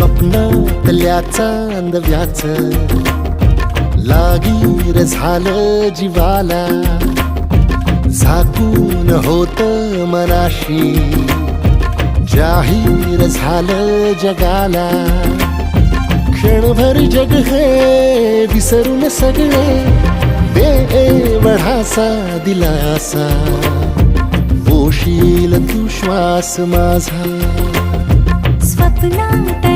स्वप्नातल्या चांदव्याच लागीर झालं जीवाला, झाकून होत मनाशी जाहीर झालं जगाला. क्षणभर जग हे विसरून सगळे बेवढासा दिलासा, पोशील तू श्वास माझा. स्वप्नात